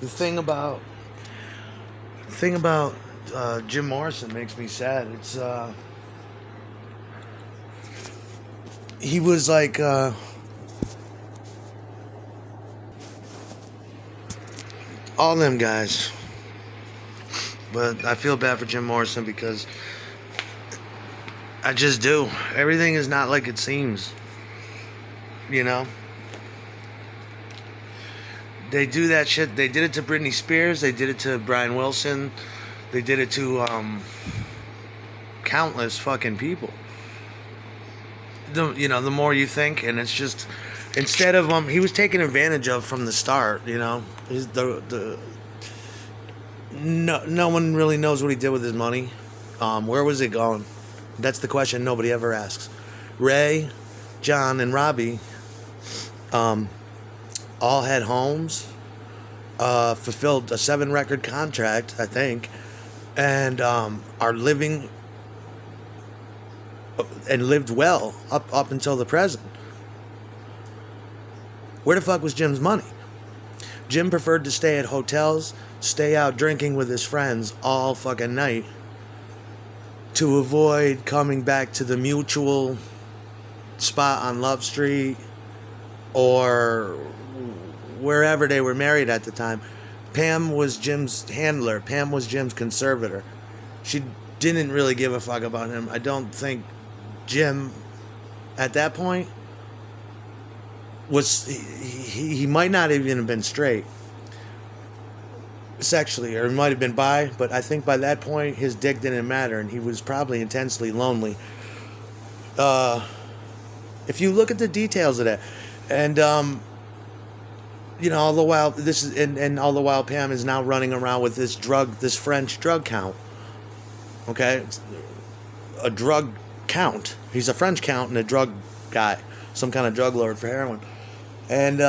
The thing about Jim Morrison makes me sad. It's he was like all them guys, but I feel bad for Jim Morrison because I just do. Everything is not like it seems. You know, they do that shit. They did it to Britney Spears. They did it to Brian Wilson. They did it to countless fucking people. The more you think, and it's just instead of he was taken advantage of from the start. He's the no one really knows what he did with his money. Where was it going? That's the question nobody ever asks. Ray, John, and Robbie all had homes, fulfilled a 7-record contract, I think, and are living and lived well up until the present. Where the fuck was Jim's money? Jim preferred to stay at hotels, stay out drinking with his friends all fucking night to avoid coming back to the Mutual spot on Love Street or wherever they were married at the time. Pam was Jim's handler. Pam was Jim's conservator. She didn't really give a fuck about him. I don't think Jim, at that point, was he might not even have been straight sexually, or he might have been bi, but I think by that point his dick didn't matter, and he was probably intensely lonely. If you look at the details of that, and all the while all the while Pam is now running around with this French drug count. Okay, a drug count. He's a French count and a drug guy, some kind of drug lord for heroin, and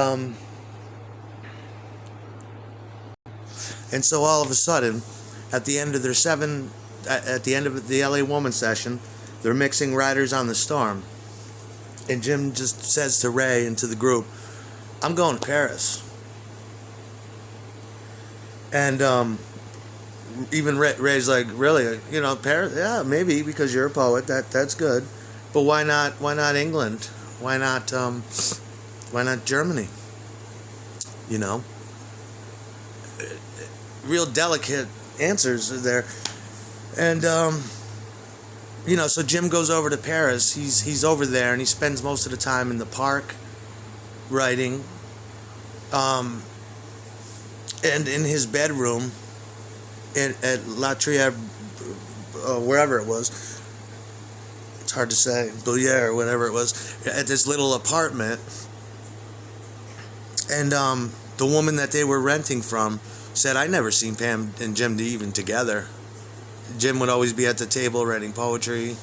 so all of a sudden, at the end of the LA Woman session, they're mixing Riders on the Storm, and Jim just says to Ray and to the group, "I'm going to Paris." And even Ray's like, "Really? Paris? Yeah, maybe because you're a poet. That's good, but why not? Why not England? Why not? Why not Germany? You know, real delicate answers there." And so Jim goes over to Paris. He's over there and he spends most of the time in the park writing. And in his bedroom at La Trière, wherever it was, it's hard to say, Boulier or whatever it was, at this little apartment. And the woman that they were renting from said, "I never seen Pam and Jim even together." Jim would always be at the table writing poetry.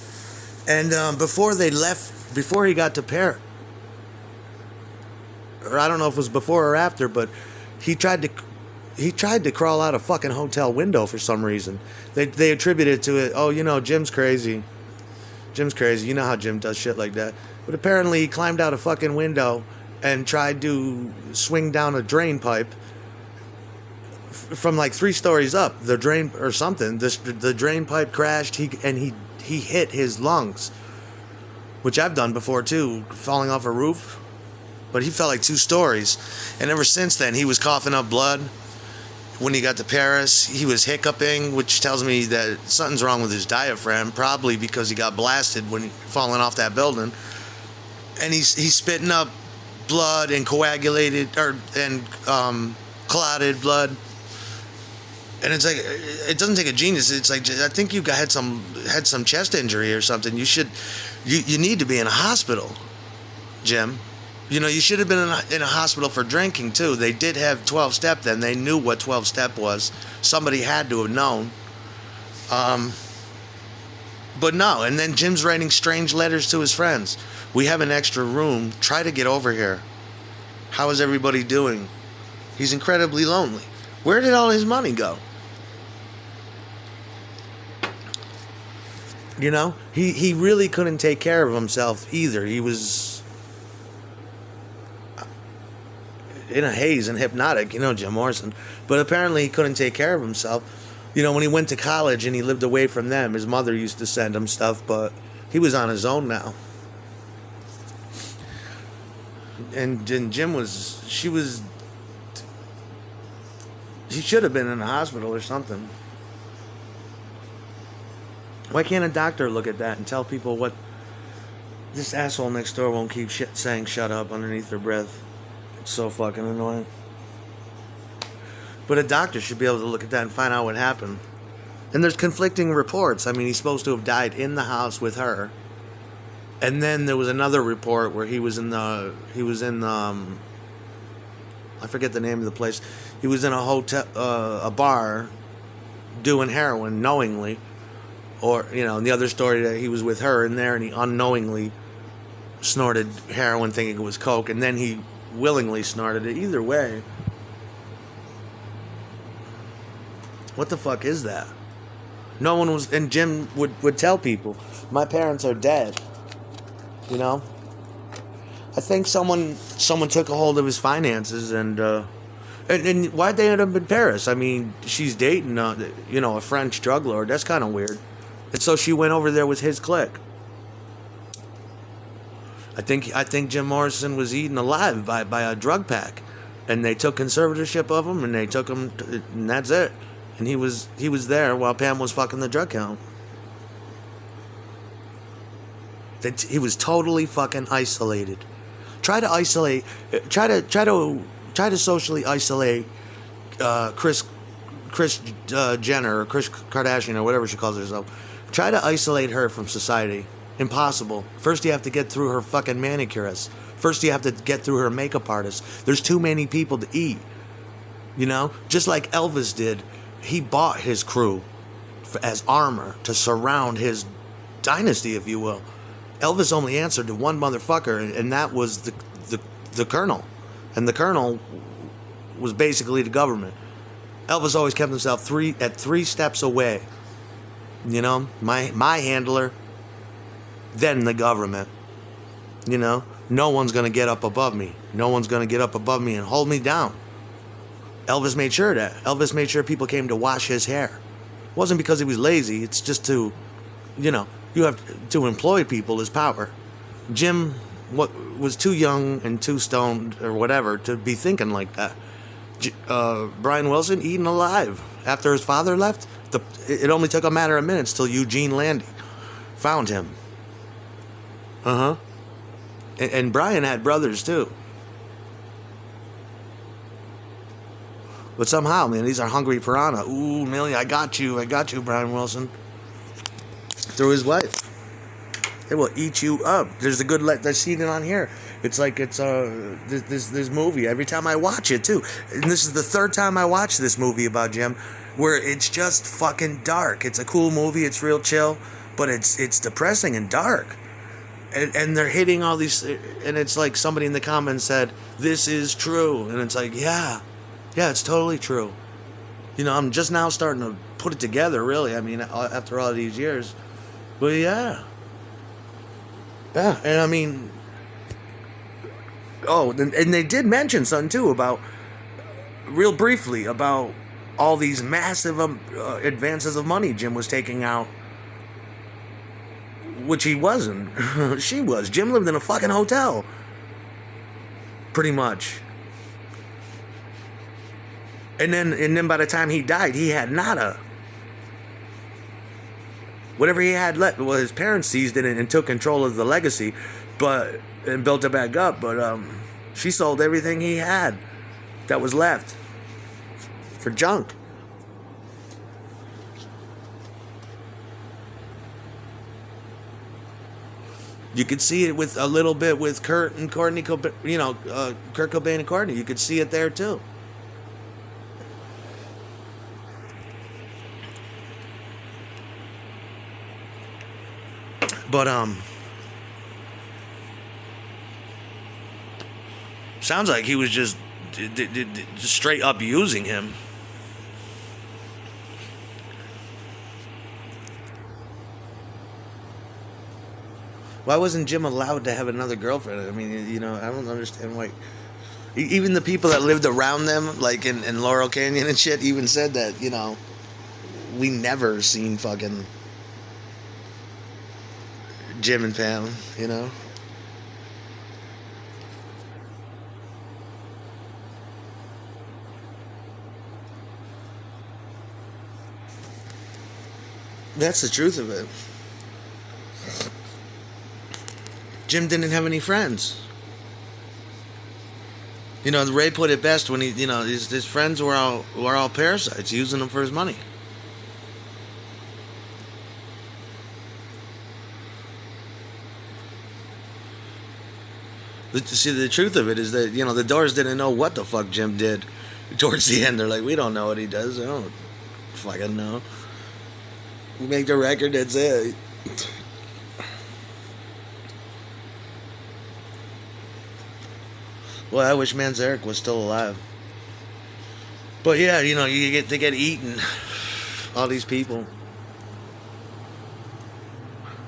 And before he got to Paris, or I don't know if it was before or after, but he tried to crawl out a fucking hotel window for some reason. They attributed to it, "Oh, Jim's crazy. Jim's crazy. You know how Jim does shit like that." But apparently he climbed out a fucking window and tried to swing down a drain pipe from like 3 stories up. The drain or something. The drain pipe crashed. He hit his lungs, which I've done before too, falling off a roof. But he fell like 2 stories, and ever since then he was coughing up blood. When he got to Paris, he was hiccuping, which tells me that something's wrong with his diaphragm, probably because he got blasted when he falling off that building. And he's spitting up blood and clotted blood. And it's like, it doesn't take a genius. It's like, I think you had some chest injury or something. You need to be in a hospital, Jim. You should have been in a hospital for drinking, too. They did have 12-step then. They knew what 12-step was. Somebody had to have known. But no. And then Jim's writing strange letters to his friends. "We have an extra room. Try to get over here. How is everybody doing?" He's incredibly lonely. Where did all his money go? He really couldn't take care of himself either. He was... in a haze and hypnotic, Jim Morrison. But apparently he couldn't take care of himself. When he went to college and he lived away from them, his mother used to send him stuff, but he was on his own now. And Jim he should have been in a hospital or something. Why can't a doctor look at that and tell people what this asshole next door won't keep saying shut up underneath their breath? It's so fucking annoying. But a doctor should be able to look at that and find out what happened. And there's conflicting reports. I mean, he's supposed to have died in the house with her. And then there was another report where he was in I forget the name of the place. He was in a hotel, a bar, doing heroin knowingly. Or, and the other story that he was with her in there and he unknowingly snorted heroin thinking it was coke. And then he willingly snorted it. Either way. What the fuck is that? No one was, and Jim would tell people, my parents are dead. I think someone took a hold of his finances and why'd they end up in Paris? I mean, she's dating, a French drug lord. That's kind of weird. And so she went over there with his clique. I think Jim Morrison was eaten alive by a drug pack, and they took conservatorship of him, and they took him, and that's it. And he was there while Pam was fucking the drug count. He was totally fucking isolated. Try to socially isolate Kris Jenner or Kris Kardashian or whatever she calls herself. Try to isolate her from society. Impossible. First you have to get through her fucking manicurist. First you have to get through her makeup artist. There's too many people to eat. Just like Elvis did. He bought his crew as armor to surround his dynasty, if you will. Elvis only answered to one motherfucker, and that was the colonel. And the colonel was basically the government. Elvis always kept himself three steps away. My handler, then the government. No one's going to get up above me. No one's going to get up above me and hold me down. Elvis made sure of that. Elvis made sure people came to wash his hair. It wasn't because he was lazy. It's just to, you have to employ people as power. Jim was too young and too stoned or whatever to be thinking like that. Brian Wilson eaten alive after his father left. It only took a matter of minutes till Eugene Landy found him. And Brian had brothers too. But somehow, man, these are hungry piranha. Ooh, Millie, I got you, Brian Wilson. Through his wife. They will eat you up. There's a good I've seen it on here. It's like it's this movie. Every time I watch it too, and this is the third time I watched this movie about Jim, where it's just fucking dark. It's a cool movie. It's real chill, but it's depressing and dark. And they're hitting all these, and it's like somebody in the comments said, "This is true," and it's like, yeah, it's totally true. I'm just now starting to put it together. Really, I mean, after all these years, but yeah, and I mean, and they did mention something too about, real briefly, about all these massive advances of money Jim was taking out. Which he wasn't. She was. Jim lived in a fucking hotel. Pretty much. And then by the time he died, he had nada. Whatever he had left, well, his parents seized it and took control of the legacy, and built it back up. But she sold everything he had that was left for junk. You could see it with a little bit with Kurt and Courtney, Kurt Cobain and Courtney. You could see it there too. But sounds like he was just straight up using him. Why wasn't Jim allowed to have another girlfriend? I mean, I don't understand why. Even the people that lived around them, like in Laurel Canyon and shit, even said that, you know, we never seen fucking Jim and Pam, you know? That's the truth of it. Jim didn't have any friends. You know, Ray put it best when he, you know, his friends were all parasites, using him for his money. See, the truth of it is that, you know, the Doors didn't know what the fuck Jim did towards the end. They're like, we don't know what he does. I don't fucking know. We make the record, that's it. Well, I wish Manzarek was still alive. But yeah, you know, they get eaten. All these people.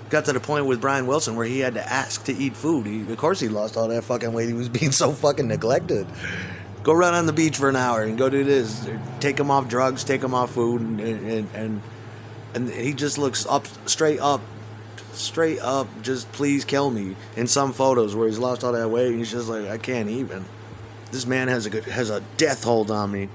Got to the point with Brian Wilson where he had to ask to eat food. Of course he lost all that fucking weight. He was being so fucking neglected. Go run on the beach for an hour and go do this. Take him off drugs, take him off food, and he just looks straight up, just please kill me. In some photos where he's lost all that weight, he's just like, I can't even. This man has a death hold on me.